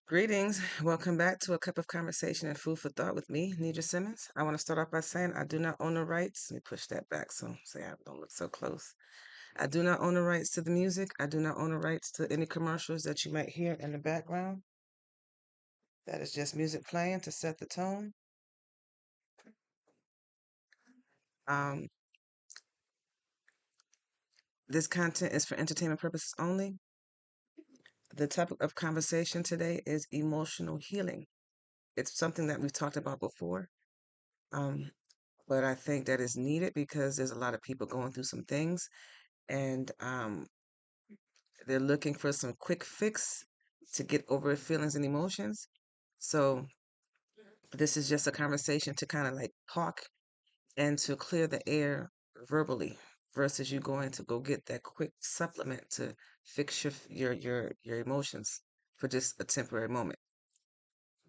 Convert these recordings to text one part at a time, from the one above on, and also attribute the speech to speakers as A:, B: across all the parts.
A: Greetings. Welcome back to A Cup of Conversation and Food for Thought with me, Nidra Simmons. I want to start off by saying I do not own the rights. Let me push that back so I don't look so close. I do not own the rights to the music. I do not own the rights to any commercials that you might hear in the background. That is just music playing to set the tone. Um, this content is for entertainment purposes only. The topic of conversation today is emotional healing. It's something that we've talked about before. Um, but I think that is needed because there's a lot of people going through some things and they're looking for some quick fix to get over feelings and emotions. So this is just a conversation to kind of like talk and to clear the air verbally versus you going to go get that quick supplement to fix your emotions for just a temporary moment.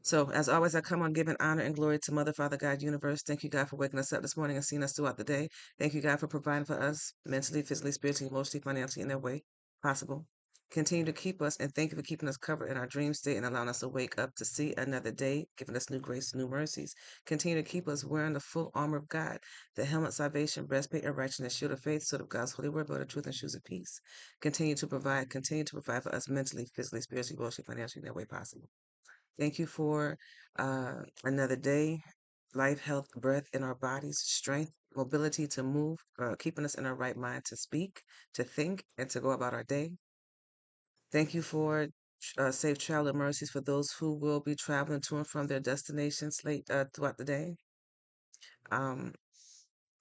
A: So, as always, I come on giving honor and glory to Mother, Father, God, Universe. Thank you, God, for waking us up this morning and seeing us throughout the day. Thank you, God, for providing for us mentally, physically, spiritually, emotionally, financially, in every way possible. Continue to keep us, and thank you for keeping us covered in our dream state and allowing us to wake up to see another day, giving us new grace, new mercies. Continue to keep us wearing the full armor of God, the helmet, salvation, breastplate of righteousness, shield of faith, sword of God's holy word, belt of truth, and shoes of peace. Continue to provide for us mentally, physically, spiritually, emotionally, financially, in every way possible. Thank you for another day, life, health, breath in our bodies, strength, mobility to move, keeping us in our right mind to speak, to think, and to go about our day. Thank you for safe travel and mercies for those who will be traveling to and from their destinations late throughout the day. Um,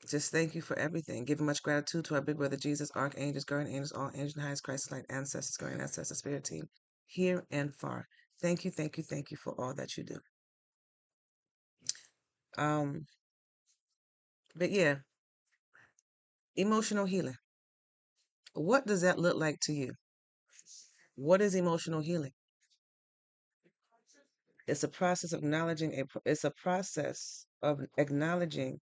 A: just thank you for everything. Giving much gratitude to our big brother Jesus, archangels, guardian angels, all angels, and highest Christ like ancestors, guardian ancestors, spirit team, here and far. Thank you, thank you, thank you for all that you do. Um, but yeah, emotional healing. What does that look like to you? What is emotional healing? It's a process of it's a process of acknowledging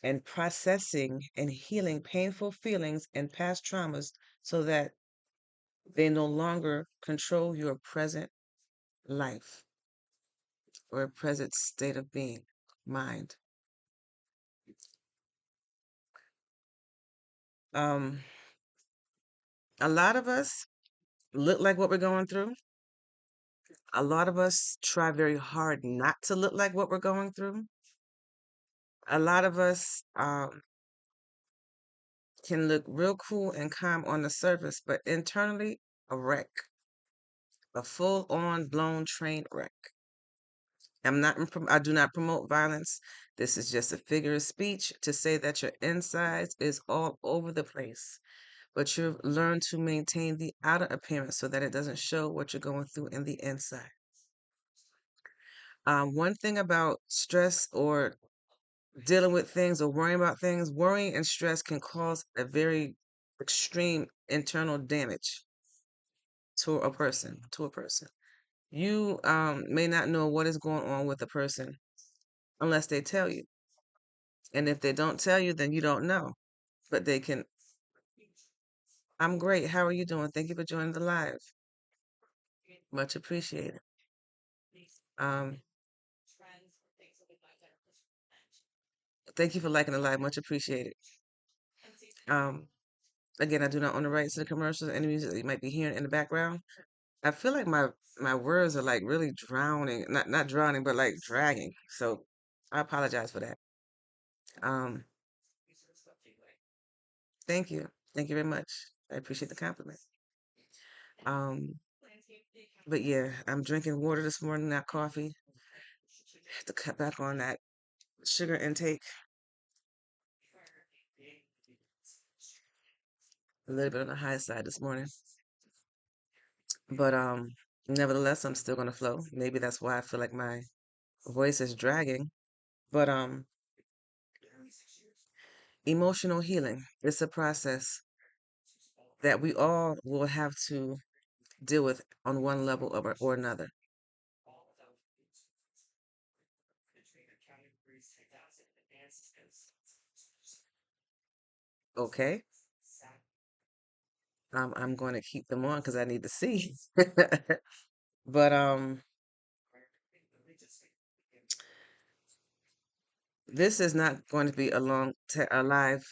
A: and processing and healing painful feelings and past traumas so that they no longer control your present life or present state of being, mind. Um, a lot of us look like what we're going through. A lot of us try very hard not to look like what we're going through. A lot of us can look real cool and calm on the surface, but internally, a wreck, a full-on blown train wreck. I do not promote violence. This is just a figure of speech to say that your insides is all over the place, but you've learned to maintain the outer appearance so that it doesn't show what you're going through in the inside. One thing about stress or dealing with things or worrying about things, worrying and stress can cause a very extreme internal damage to a person. You may not know what is going on with a person unless they tell you. And if they don't tell you, then you don't know. But they can, I'm great. How are you doing? Thank you for joining the live. Much appreciated. Um, thank you for liking the live. Much appreciated. Um, again, I do not own the rights to the commercials, any music that you might be hearing in the background. I feel like my words are like really drowning, not drowning, but like dragging. So I apologize for that. Um, thank you very much. I appreciate the compliment. Um, but yeah, I'm drinking water this morning, not coffee. Have to cut back on that sugar intake a little bit on the high side this morning. But nevertheless, I'm still gonna flow. Maybe that's why I feel like my voice is dragging. But emotional healing, it's a process that we all will have to deal with on one level or another. Okay. I'm going to keep them on because I need to see. But this is not going to be a a live.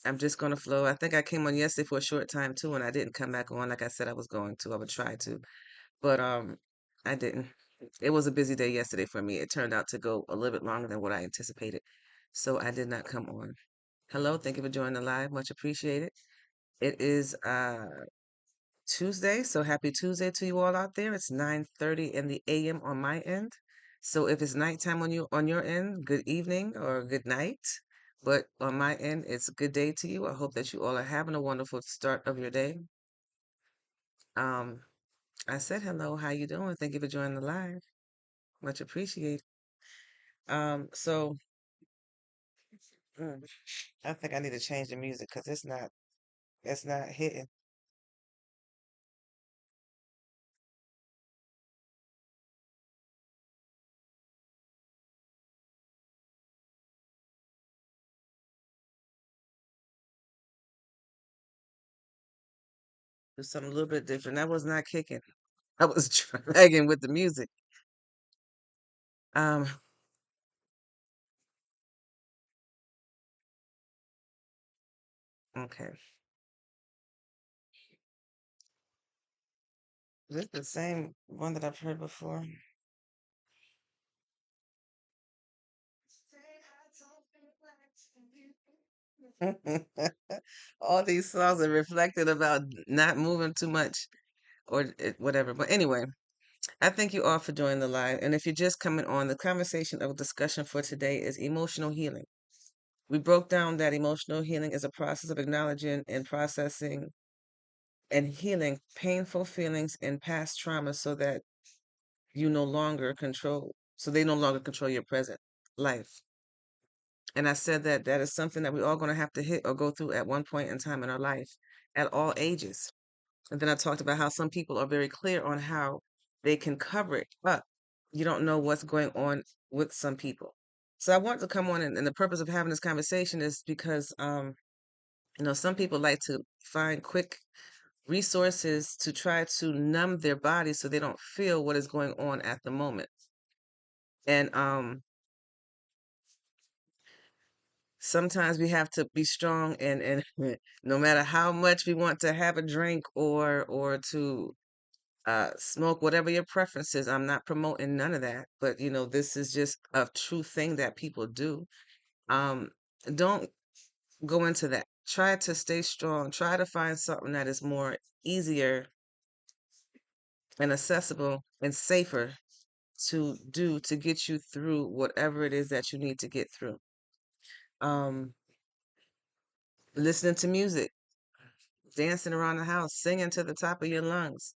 A: I'm just going to flow. I think I came on yesterday for a short time too, and I didn't come back on like I said I was going to. I would try to, but I didn't. It was a busy day yesterday for me. It turned out to go a little bit longer than what I anticipated, so I did not come on. Hello, thank you for joining the live. Much appreciated. It is Tuesday, so happy Tuesday to you all out there. It's 9:30 in the AM on my end. So if it's nighttime on your end, good evening or good night. But on my end, it's a good day to you. I hope that you all are having a wonderful start of your day. Um, I said hello, how you doing? Thank you for joining the live. Much appreciated. So mm, I think I need to change the music because it's not hitting. Do something a little bit different. That was not kicking. I was dragging with the music. Um, okay. Is this the same one that I've heard before? All these songs are reflected about not moving too much or whatever. But anyway, I thank you all for joining the live. And if you're just coming on, the conversation of discussion for today is emotional healing. We broke down that emotional healing is a process of acknowledging and processing and healing painful feelings and past traumas so that you no longer control, so they no longer control your present life. And I said that that is something that we're all going to have to hit or go through at one point in time in our life at all ages. And then I talked about how some people are very clear on how they can cover it up. You don't know what's going on with some people. So I want to come on, and the purpose of having this conversation is because, some people like to find quick resources to try to numb their body so they don't feel what is going on at the moment. And sometimes we have to be strong and no matter how much we want to have a drink or to smoke, whatever your preference is. I'm not promoting none of that, but this is just a true thing that people do. um don't go into that. Try to stay strong. Try to find something that is more easier and accessible and safer to do to get you through whatever it is that you need to get through. um Listening to music, dancing around the house, singing to the top of your lungs,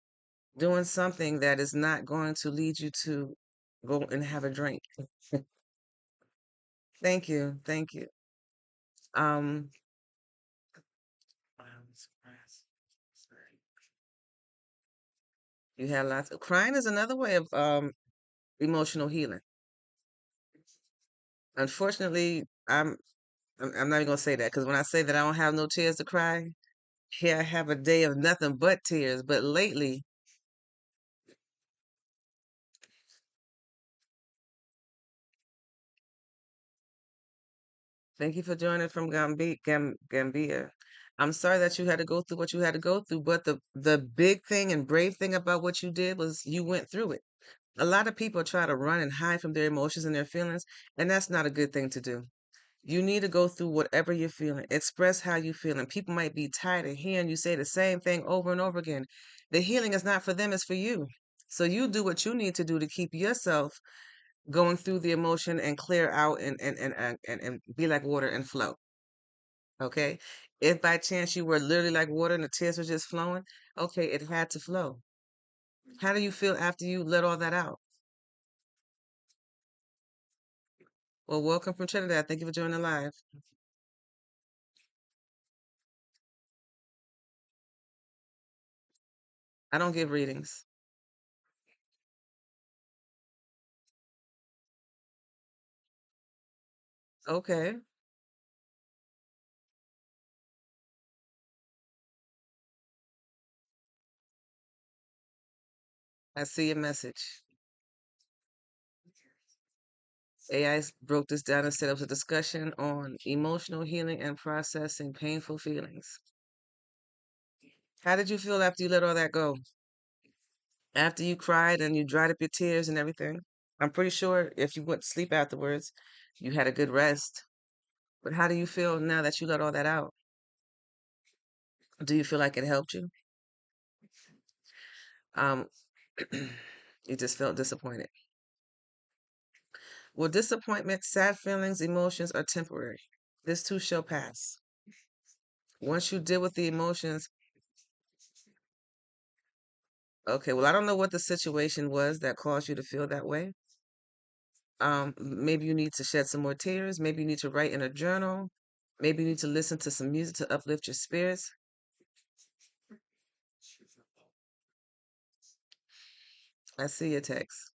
A: doing something that is not going to lead you to go and have a drink. Thank you. Thank you. Um, you had lots of crying is another way of emotional healing. Unfortunately, I'm not even gonna say that because when I say that I don't have no tears to cry, here I have a day of nothing but tears. But lately, thank you for joining from Gambia. I'm sorry that you had to go through what you had to go through, but the big thing and brave thing about what you did was you went through it. A lot of people try to run and hide from their emotions and their feelings, and that's not a good thing to do. You need to go through whatever you're feeling. Express how you feel. And people might be tired of hearing you say the same thing over and over again. The healing is not for them, it's for you. So you do what you need to do to keep yourself going through the emotion and clear out and be like water and flow. Okay. If by chance you were literally like water and the tears were just flowing, okay, it had to flow. How do you feel after you let all that out? Well, welcome from Trinidad. Thank you for joining the live. I don't give readings. Okay. I see your message. AI broke this down and said it was a discussion on emotional healing and processing painful feelings. How did you feel after you let all that go? After you cried and you dried up your tears and everything? I'm pretty sure if you went to sleep afterwards, you had a good rest. But how do you feel now that you let all that out? Do you feel like it helped you? Um, you just felt disappointed. Well, disappointment, sad feelings, emotions are temporary. This too shall pass. Once you deal with the emotions, okay, well, I don't know what the situation was that caused you to feel that way. Maybe you need to shed some more tears. Maybe you need to write in a journal. Maybe you need to listen to some music to uplift your spirits. I see your text.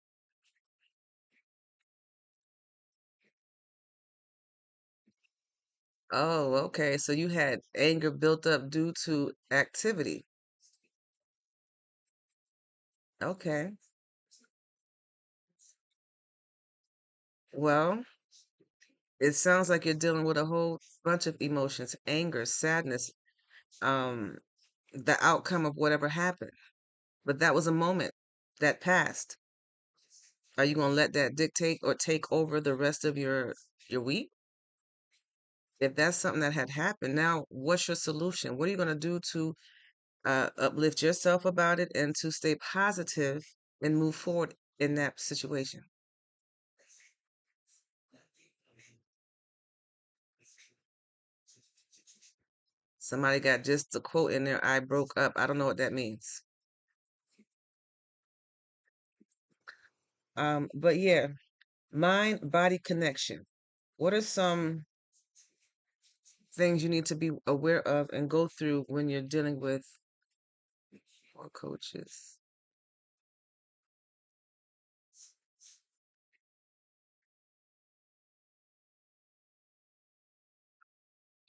A: Oh, okay. So you had anger built up due to activity. Okay. Well, it sounds like you're dealing with a whole bunch of emotions, anger, sadness, um, the outcome of whatever happened. But that was a moment that passed. Are you going to let that dictate or take over the rest of your week? If that's something that had happened, now what's your solution? What are you going to do to uplift yourself about it and to stay positive and move forward in that situation? Somebody got just a quote in there, I broke up. I don't know what that means. But yeah, mind body connection. What are some things you need to be aware of and go through when you're dealing with more coaches?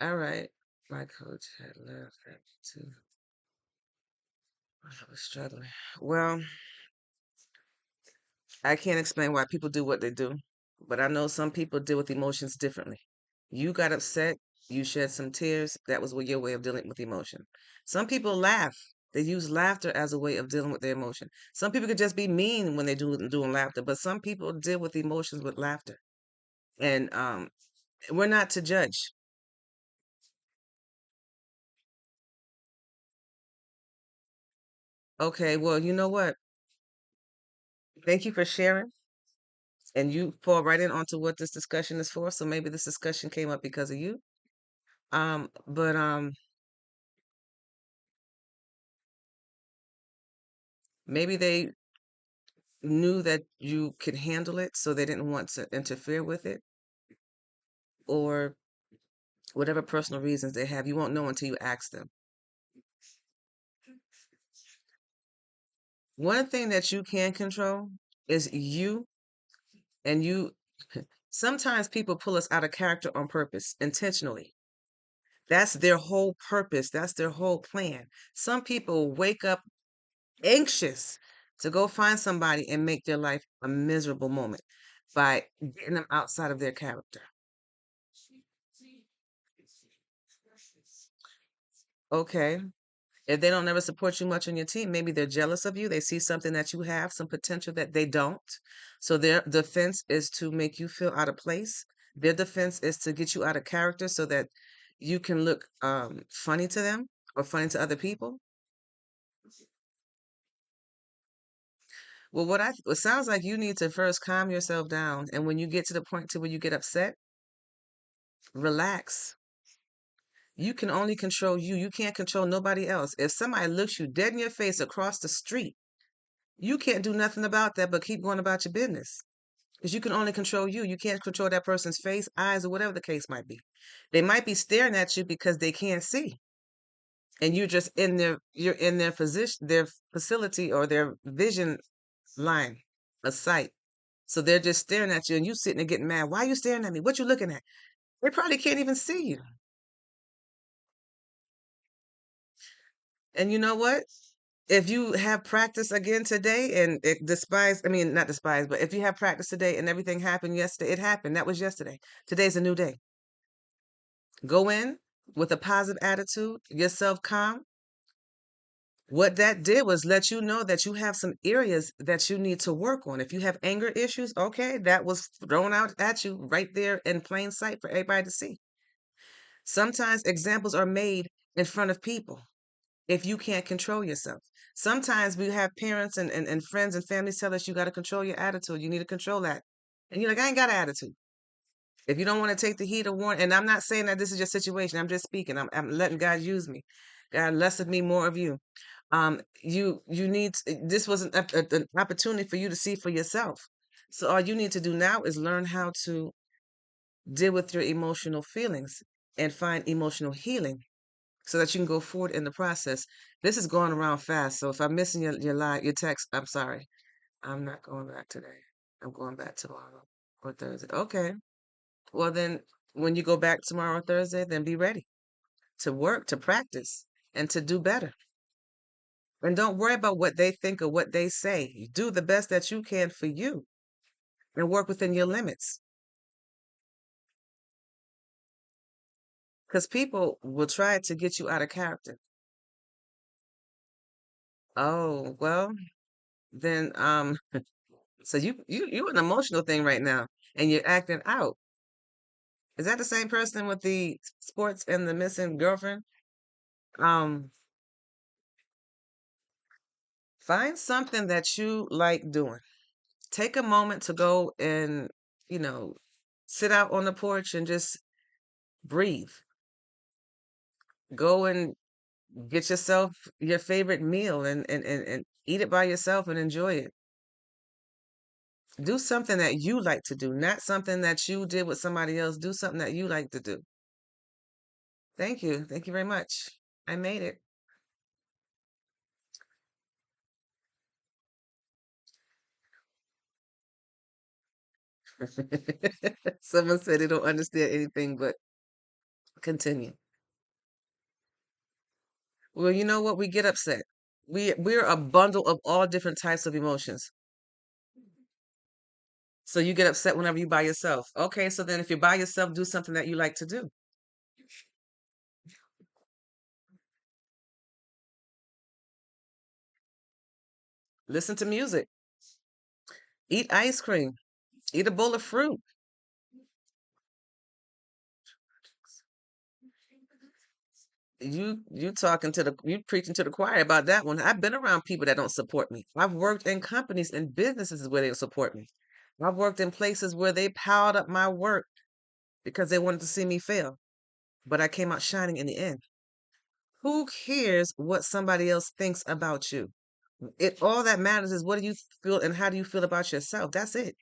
A: All right. My coach had left too. I was struggling. Well, I can't explain why people do what they do, but I know some people deal with emotions differently. You got upset, you shed some tears. That was your way of dealing with emotion. Some people laugh. They use laughter as a way of dealing with their emotion. Some people could just be mean when they doing laughter, but some people deal with emotions with laughter. And we're not to judge. Okay, well, you know what? Thank you for sharing. And you fall right in onto what this discussion is for. So maybe this discussion came up because of you. But maybe they knew that you could handle it, so they didn't want to interfere with it, or whatever personal reasons they have. You won't know until you ask them. One thing that you can control is you, and you. Sometimes people pull us out of character on purpose, intentionally. That's their whole purpose. That's their whole plan. Some people wake up anxious to go find somebody and make their life a miserable moment by getting them outside of their character. Okay. If they don't ever support you much on your team, maybe they're jealous of you. They see something that you have, some potential that they don't. So their defense is to make you feel out of place. Their defense is to get you out of character so that you can look funny to them or funny to other people. Well, it sounds like you need to first calm yourself down, and when you get to the point to where you get upset, relax. You can only control you. You can't control nobody else. If somebody looks you dead in your face across the street, you can't do nothing about that but keep going about your business. Because you can only control you. You can't control that person's face, eyes, or whatever the case might be. They might be staring at you because they can't see. And you're in their position, their facility or their vision line of sight. So they're just staring at you and you sitting there getting mad. Why are you staring at me? What you looking at? They probably can't even see you. And you know what? If you have practice again today and it despise, I mean, not despise, but if you have practice today and everything happened yesterday, it happened. That was yesterday. Today's a new day. Go in with a positive attitude, yourself calm. What that did was let you know that you have some areas that you need to work on. If you have anger issues, okay, that was thrown out at you right there in plain sight for everybody to see. Sometimes examples are made in front of people if you can't control yourself. Sometimes we have parents and friends and families tell us you got to control your attitude. You need to control that. And you're like, I ain't got an attitude. If you don't want to take the heat or warn, and I'm not saying that this is your situation, I'm just speaking. I'm letting God use me. God, less of me, more of you. You need this was an opportunity for you to see for yourself. So all you need to do now is learn how to deal with your emotional feelings and find emotional healing so that you can go forward in the process. This is going around fast. So if I'm missing your line, your text, I'm sorry. I'm not going back today. I'm going back tomorrow or Thursday. Okay. Well, then when you go back tomorrow or Thursday, then be ready to work, to practice, and to do better. And don't worry about what they think or what they say. Do the best that you can for you and work within your limits. Because people will try to get you out of character. Oh, well, then so you an emotional thing right now and you're acting out. Is that the same person with the sports and the missing girlfriend? Um, find something that you like doing. Take a moment to go and, you know, sit out on the porch and just breathe. Go and get yourself your favorite meal and eat it by yourself and enjoy it. Do something that you like to do, not something that you did with somebody else. Do something that you like to do. Thank you. Thank you very much. I made it. Someone said they don't understand anything but continue. Well, you know what? We get upset. We're a bundle of all different types of emotions. So you get upset whenever you by yourself. Okay, so then if you're by yourself, do something that you like to do. Listen to music. Eat ice cream. Eat a bowl of fruit. You talking to you preaching to the choir about that one. I've been around people that don't support me. I've worked in companies and businesses where they support me. I've worked in places where they piled up my work because they wanted to see me fail. But I came out shining in the end. Who cares what somebody else thinks about you? It all that matters is what do you feel and how do you feel about yourself? That's it.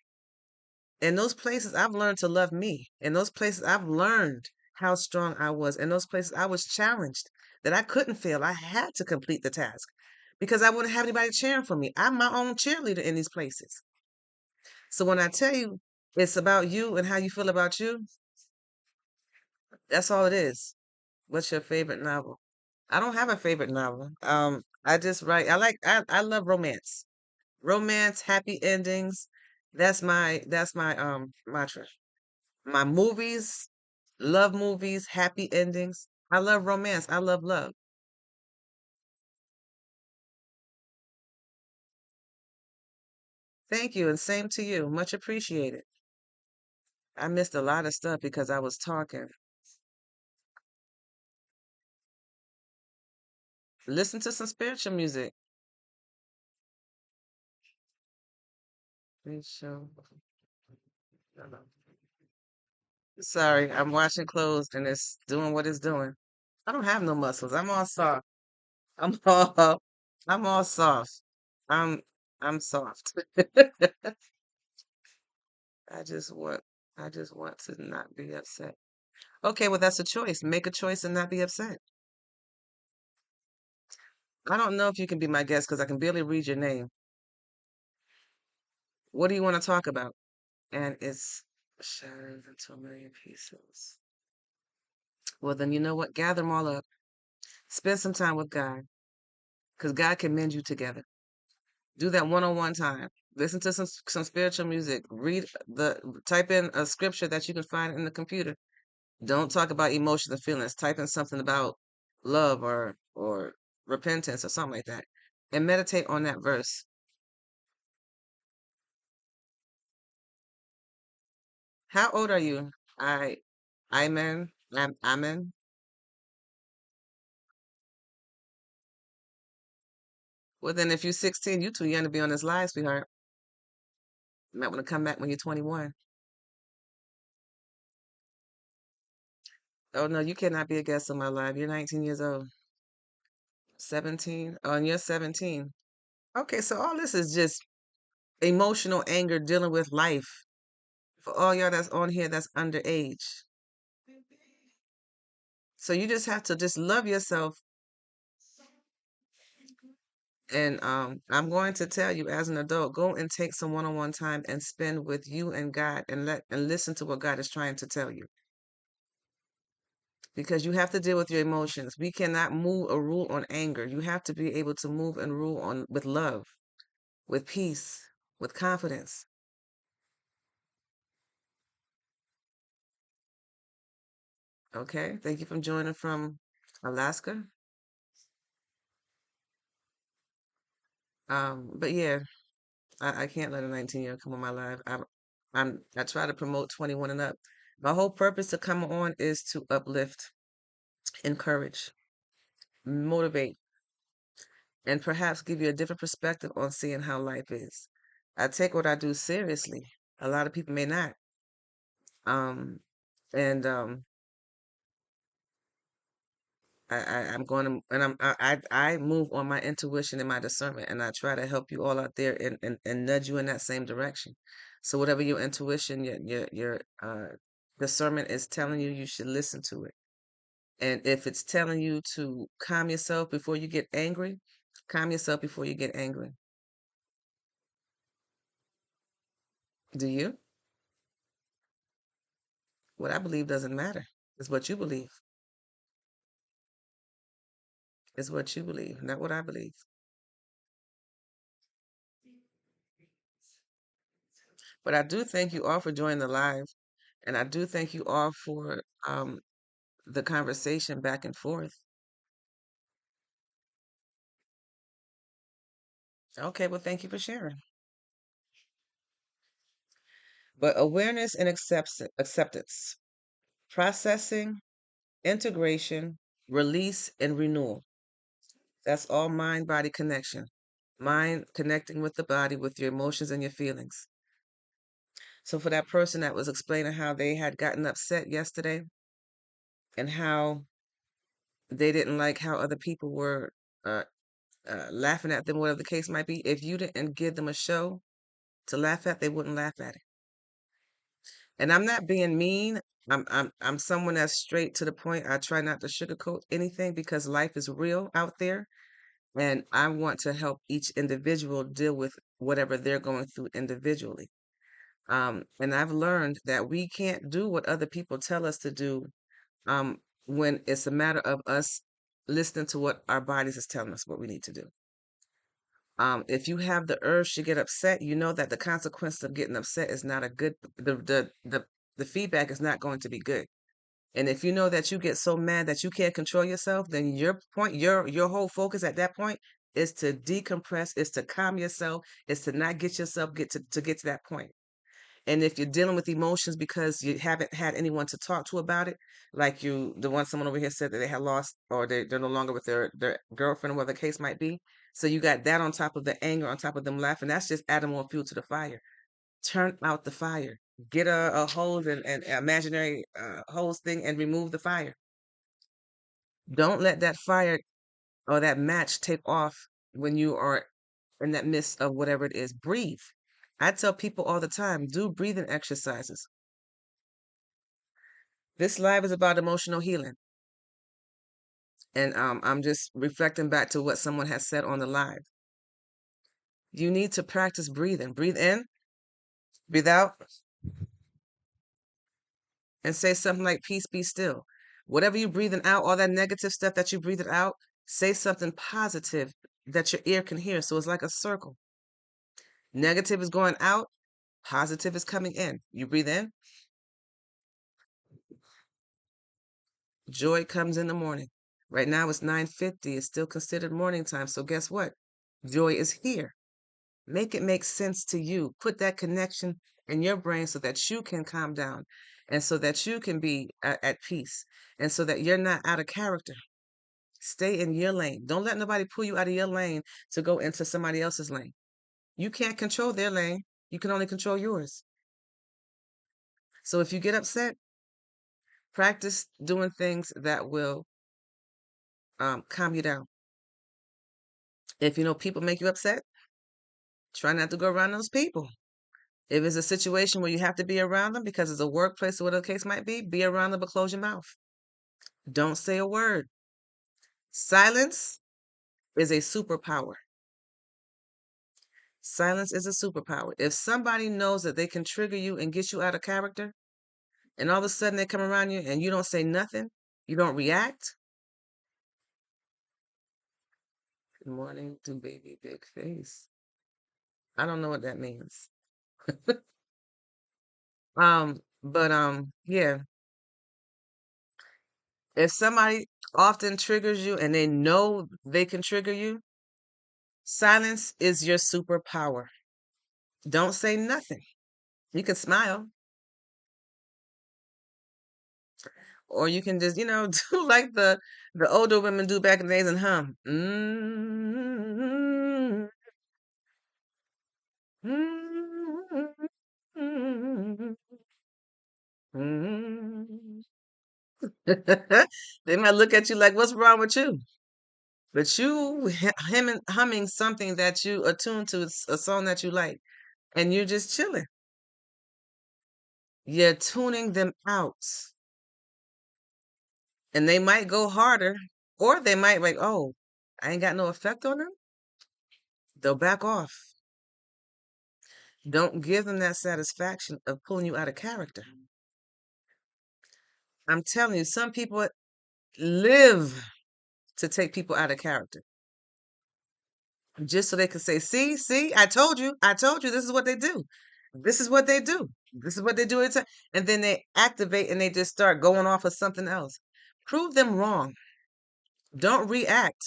A: In those places, I've learned to love me. In those places, I've learned how strong I was. In those places, I was challenged that I couldn't fail. I had to complete the task because I wouldn't have anybody cheering for me. I'm my own cheerleader in these places. So when I tell you it's about you and how you feel about you, that's all it is. What's your favorite novel? I don't have a favorite novel. I just write. I love romance. Romance, happy endings. That's my mantra. My movies, love movies, happy endings. I love romance. I love love. Thank you, and same to you. Much appreciated. I missed a lot of stuff because I was talking. Listen to some spiritual music. Please show. Sorry, I'm washing clothes and it's doing what it's doing. I don't have no muscles. I'm all soft. I'm all I'm all soft. I'm I'm soft. I just want I just want to not be upset. Okay, well that's a choice. Make a choice and not be upset. I don't know if you can be my guest because I can barely read your name. What do you want to talk about? And it's shattered into a million pieces. Well, then you know what? Gather them all up. Spend some time with God. because God can mend you together. Do that one-on-one time. Listen to some spiritual music. Type in a scripture that you can find in the computer. Don't talk about emotions and feelings. Type in something about love or repentance or something like that, and meditate on that verse. How old are you? Amen. Amen. Well, then, if you're 16, you too young to be on this live, sweetheart. You might want to come back when you're 21. Oh no, you cannot be a guest on my live. You're 19 years old. 17. Oh, and you're 17. Okay, so all this is just emotional anger dealing with life for all y'all that's on here that's underage. So you just have to just love yourself. And I'm going to tell you as an adult, go and take some one-on-one time and spend with you and God and listen to what God is trying to tell you. Because you have to deal with your emotions. We cannot move or rule on anger. You have to be able to move and rule on with love, with peace, with confidence. Okay? Thank you for joining from Alaska. But yeah, I can't let a 19-year-old come on my live. I try to promote 21 and up. My whole purpose to come on is to uplift, encourage, motivate, and perhaps give you a different perspective on seeing how life is. I take what I do seriously. A lot of people may not. Um, and I'm going to, and I move on my intuition and my discernment, and I try to help you all out there and nudge you in that same direction. So whatever your intuition, your discernment is telling you, you should listen to it. And if it's telling you to calm yourself before you get angry, calm yourself before you get angry. Do you? What I believe doesn't matter. It's what you believe. It's what you believe, not what I believe. But I do thank you all for joining the live. And I do thank you all for the conversation back and forth. Okay, well, thank you for sharing. But awareness and acceptance, processing, integration, release, and renewal. That's all mind body connection. Mind connecting with the body, with your emotions and your feelings. So, for that person that was explaining how they had gotten upset yesterday and how they didn't like how other people were uh, laughing at them, whatever the case might be, if you didn't give them a show to laugh at, they wouldn't laugh at it. And I'm not being mean. I'm someone that's straight to the point. I try not to sugarcoat anything because life is real out there, and I want to help each individual deal with whatever they're going through individually. And I've learned that we can't do what other people tell us to do um, when it's a matter of us listening to what our bodies is telling us what we need to do. If you have the urge to get upset, you know that the consequence of getting upset is not a good. The feedback is not going to be good. And if you know that you get so mad that you can't control yourself, then your whole focus at that point is to decompress, is to calm yourself, is to not get yourself to get to that point. And if you're dealing with emotions because you haven't had anyone to talk to about it, like someone over here said that they had lost or they're no longer with their girlfriend or whatever the case might be. So you got that on top of the anger, on top of them laughing. That's just adding more fuel to the fire. Turn out the fire. Get a hose and imaginary hose thing and remove the fire. Don't let that fire or that match take off when you are in that midst of whatever it is. Breathe. I tell people all the time, do breathing exercises. This live is about emotional healing. And I'm just reflecting back to what someone has said on the live. You need to practice breathing. Breathe in, breathe out, and say something like, peace, be still. Whatever you're breathing out, all that negative stuff that you're breathing out, say something positive that your ear can hear. So it's like a circle. Negative is going out, positive is coming in. You breathe in, joy comes in the morning. Right now it's 9:50. It's still considered morning time. So guess what? Joy is here. Make it make sense to you. Put that connection in your brain so that you can calm down and so that you can be at peace and so that you're not out of character. Stay in your lane. Don't let nobody pull you out of your lane to go into somebody else's lane. You can't control their lane. You can only control yours. So if you get upset, practice doing things that will calm you down. If you know people make you upset, try not to go around those people. If it's a situation where you have to be around them because it's a workplace or whatever the case might be around them, but close your mouth. Don't say a word. Silence is a superpower. Silence is a superpower. If somebody knows that they can trigger you and get you out of character, and all of a sudden they come around you and you don't say nothing, you don't react. Good morning to baby big face. I don't know what that means. Yeah. If somebody often triggers you and they know they can trigger you, silence is your superpower. Don't say nothing. You can smile, or you can just, do like the older women do back in the days and hum. Mm-hmm. Mm-hmm. Mm-hmm. They might look at you like, "What's wrong with you?" But you humming something that you attuned to, a song that you like, and you're just chilling. You're tuning them out. And they might go harder, or they might like, oh, I ain't got no effect on them. They'll back off. Don't give them that satisfaction of pulling you out of character. I'm telling you, some people live to take people out of character just so they can say, see, I told you, this is what they do. This is what they do. This is what they do. And then they activate and they just start going off of something else. Prove them wrong. Don't react.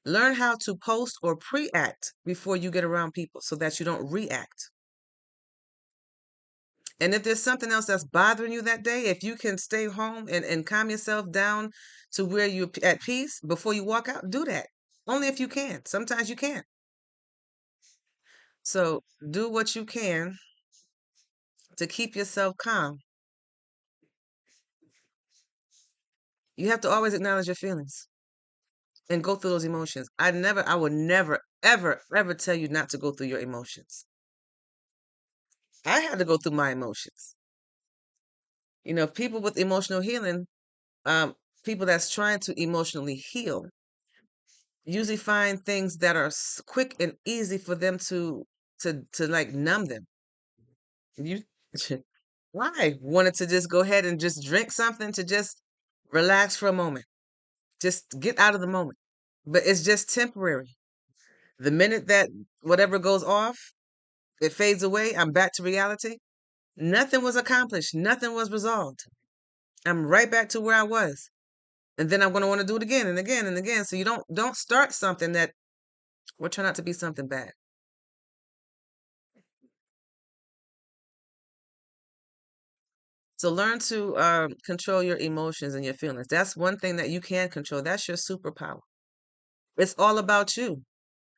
A: Learn how to post or pre-act before you get around people so that you don't react. And if there's something else that's bothering you that day, if you can stay home and calm yourself down to where you're at peace before you walk out, do that. Only if you can. Sometimes you can't. So do what you can to keep yourself calm. You have to always acknowledge your feelings and go through those emotions. I would never, ever, ever tell you not to go through your emotions. I had to go through my emotions. People with emotional healing, um, people that's trying to emotionally heal, usually find things that are quick and easy for them to like numb them. You why wanted to just go ahead and just drink something to just relax for a moment, just get out of the moment. But it's just temporary. The minute that whatever goes off, it fades away. I'm back to reality. Nothing was accomplished. Nothing was resolved. I'm right back to where I was. And then I'm going to want to do it again and again and again. So you don't start something that will turn out to be something bad. So learn to control your emotions and your feelings. That's one thing that you can control. That's your superpower. It's all about you.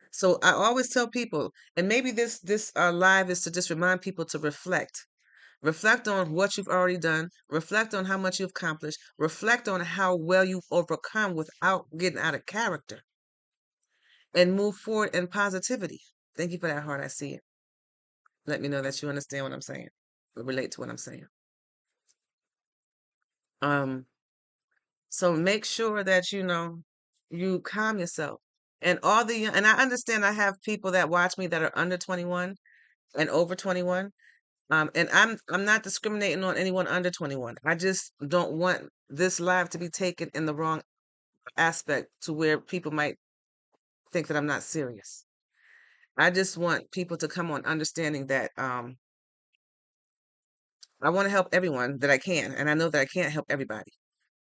A: So I always tell people, and maybe this live is to just remind people to reflect. Reflect on what you've already done. Reflect on how much you've accomplished. Reflect on how well you've overcome without getting out of character, and move forward in positivity. Thank you for that heart. I see it. Let me know that you understand what I'm saying, or relate to what I'm saying. Um, so make sure that you calm yourself. And I understand I have people that watch me that are under 21 and over 21. And I'm not discriminating on anyone under 21. I just don't want this live to be taken in the wrong aspect to where people might think that I'm not serious. I just want people to come on understanding that I want to help everyone that I can, and I know that I can't help everybody.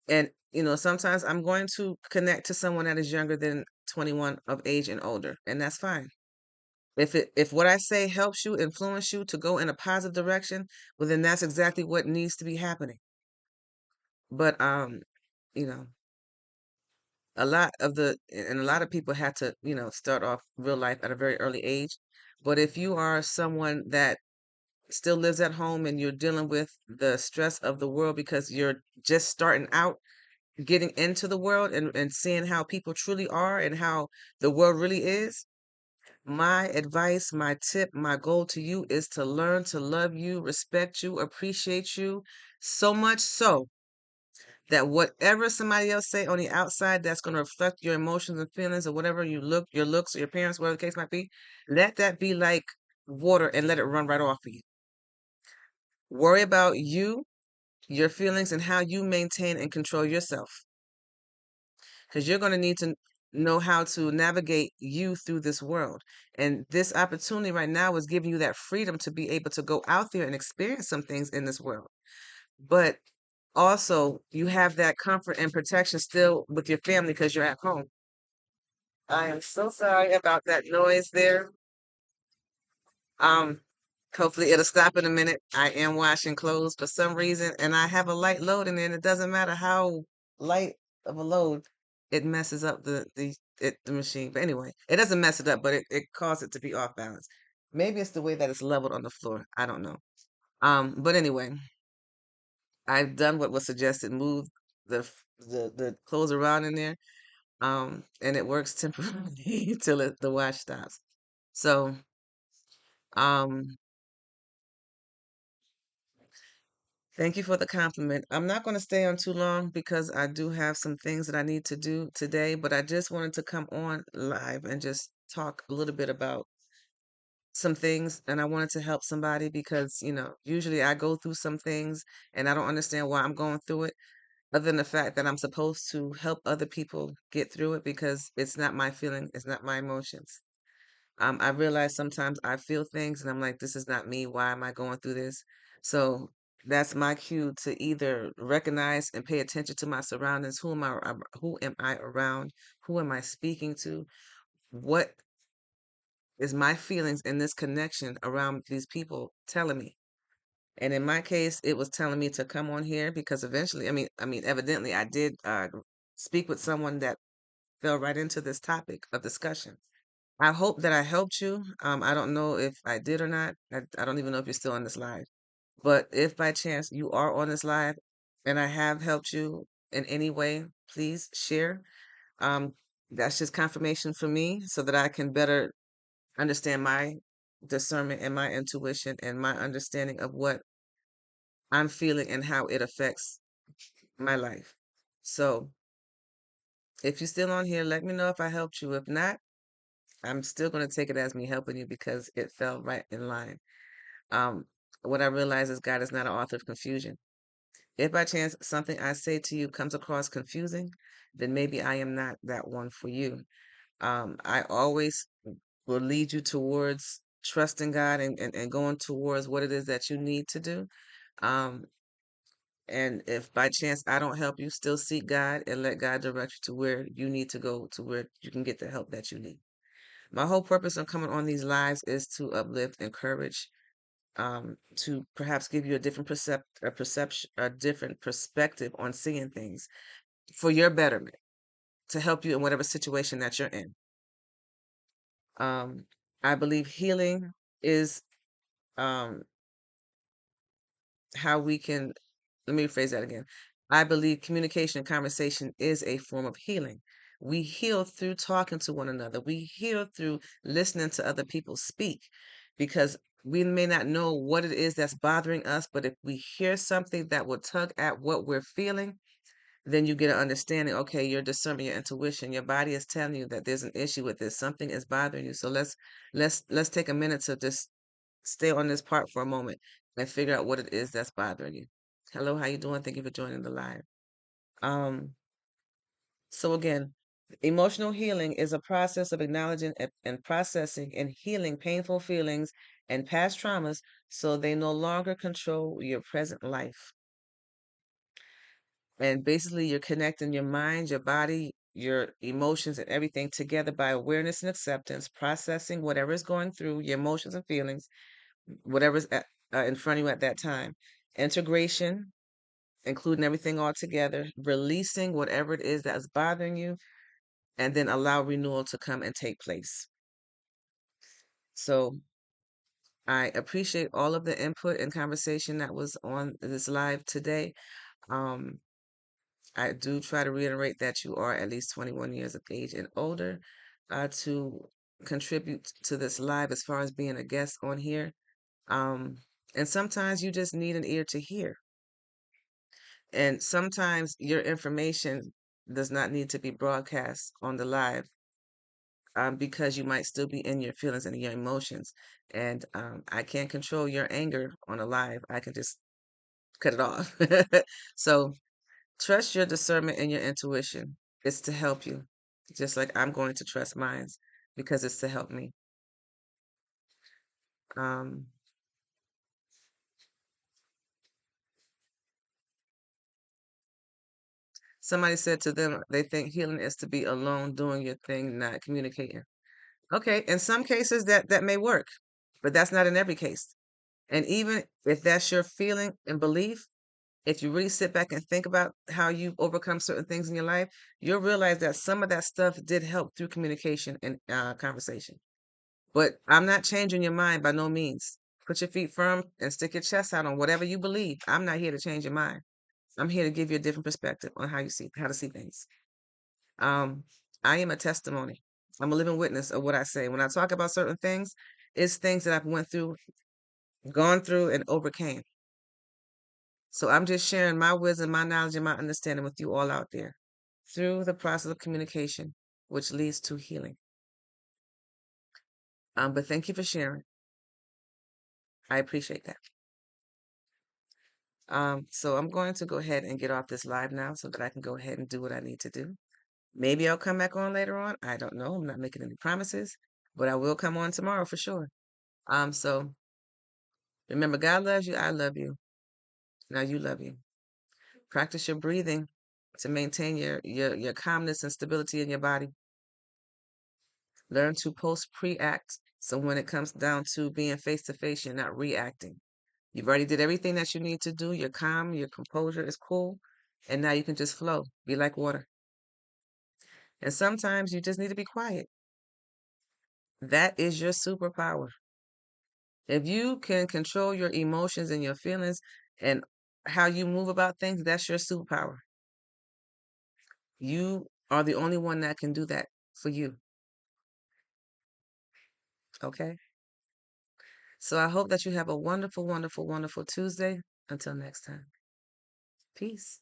A: And sometimes I'm going to connect to someone that is younger than 21 of age and older, and that's fine. If what I say helps you, influence you to go in a positive direction, well then that's exactly what needs to be happening. But you know, a lot of people had to, start off real life at a very early age. But if you are someone that still lives at home and you're dealing with the stress of the world because you're just starting out getting into the world and seeing how people truly are and how the world really is, my advice, my tip, my goal to you is to learn to love you, respect you, appreciate you, so much so that whatever somebody else say on the outside that's going to reflect your emotions and feelings or whatever your looks or your parents, whatever the case might be, let that be like water and let it run right off of you. Worry about you, your feelings, and how you maintain and control yourself. Because you're going to need to know how to navigate you through this world. And this opportunity right now is giving you that freedom to be able to go out there and experience some things in this world. But also, you have that comfort and protection still with your family because you're at home. I am so sorry about that noise there. Um, Hopefully it'll stop in a minute. I am washing clothes for some reason, and I have a light load in there, and it doesn't matter how light of a load, it messes up the machine. But anyway, it doesn't mess it up, but it causes it to be off balance. Maybe it's the way that it's leveled on the floor. I don't know. But anyway, I've done what was suggested, move the clothes around in there. And it works temporarily till the wash stops. So, um, thank you for the compliment. I'm not going to stay on too long because I do have some things that I need to do today, but I just wanted to come on live and just talk a little bit about some things. And I wanted to help somebody because, usually I go through some things and I don't understand why I'm going through it, other than the fact that I'm supposed to help other people get through it because it's not my feeling, it's not my emotions. I realize sometimes I feel things and I'm like, this is not me. Why am I going through this? So that's my cue to either recognize and pay attention to my surroundings. Who am I around? Who am I speaking to? What is my feelings in this connection around these people telling me? And in my case, it was telling me to come on here because eventually, evidently I did speak with someone that fell right into this topic of discussion. I hope that I helped you. I don't know if I did or not. I don't even know if you're still on this live. But if by chance you are on this live and I have helped you in any way, please share. Um, that's just confirmation for me so that I can better understand my discernment and my intuition and my understanding of what I'm feeling and how it affects my life. So if you're still on here, let me know if I helped you. If not, I'm still going to take it as me helping you because it fell right in line. Um, what I realize is God is not an author of confusion. If by chance something I say to you comes across confusing, then maybe I am not that one for you. I always will lead you towards trusting God and going towards what it is that you need to do. Um, and if by chance I don't help you, still seek God and let God direct you to where you need to go, to where you can get the help that you need. My whole purpose of coming on these lives is to uplift, encourage, to perhaps give you a perception, a different perspective on seeing things for your betterment, to help you in whatever situation that you're in. Um, I believe healing is um, how we can, let me rephrase that again. I believe communication and conversation is a form of healing. We heal through talking to one another. We heal through listening to other people speak because we may not know what it is that's bothering us, but if we hear something that will tug at what we're feeling, then you get an understanding. Okay, your discernment, your intuition, your body is telling you that there's an issue with this. Something is bothering you. So let's take a minute to just stay on this part for a moment and figure out what it is that's bothering you. Hello, how you doing? Thank you for joining the live. Um, so again, Emotional healing is a process of acknowledging and processing and healing painful feelings and past traumas so they no longer control your present life. And basically, you're connecting your mind, your body, your emotions, and everything together by awareness and acceptance, processing whatever is going through your emotions and feelings, whatever's in front of you at that time. Integration, including everything all together, releasing whatever it is that is bothering you, and then allow renewal to come and take place. So I appreciate all of the input and conversation that was on this live today. Um, I do try to reiterate that you are at least 21 years of age and older to contribute to this live as far as being a guest on here. Um, and sometimes you just need an ear to hear. And sometimes your information does not need to be broadcast on the live because you might still be in your feelings and your emotions. And I can't control your anger on a live. I can just cut it off. So trust your discernment and your intuition. It's to help you, just like I'm going to trust mine because it's to help me. Um, Somebody said to them they think healing is to be alone doing your thing, not communicating. Okay, in some cases that may work, but that's not in every case. And even if that's your feeling and belief, if you really sit back and think about how you've overcome certain things in your life, you'll realize that some of that stuff did help through communication and conversation. But I'm not changing your mind by no means. Put your feet firm and stick your chest out on whatever you believe. I'm not here to change your mind. I'm here to give you a different perspective on how to see things. Um, I am a testimony. I'm a living witness of what I say. When I talk about certain things, it's things that I've went through, gone through, and overcame. So I'm just sharing my wisdom, my knowledge, and my understanding with you all out there through the process of communication, which leads to healing. But thank you for sharing. I appreciate that. So I'm going to go ahead and get off this live now so that I can go ahead and do what I need to do. Maybe I'll come back on later on. I don't know. I'm not making any promises, but I will come on tomorrow for sure. So remember, God loves you. I love you. Now you love you. Practice your breathing to maintain your calmness and stability in your body. Learn to post pre-act. So when it comes down to being face to face, you're not reacting. You've already did everything that you need to do. You're calm, your composure is cool, and now you can just flow. Be like water. And sometimes you just need to be quiet. That is your superpower. If you can control your emotions and your feelings and how you move about things, that's your superpower. You are the only one that can do that for you. Okay? So I hope that you have a wonderful, wonderful, wonderful Tuesday. Until next time. Peace.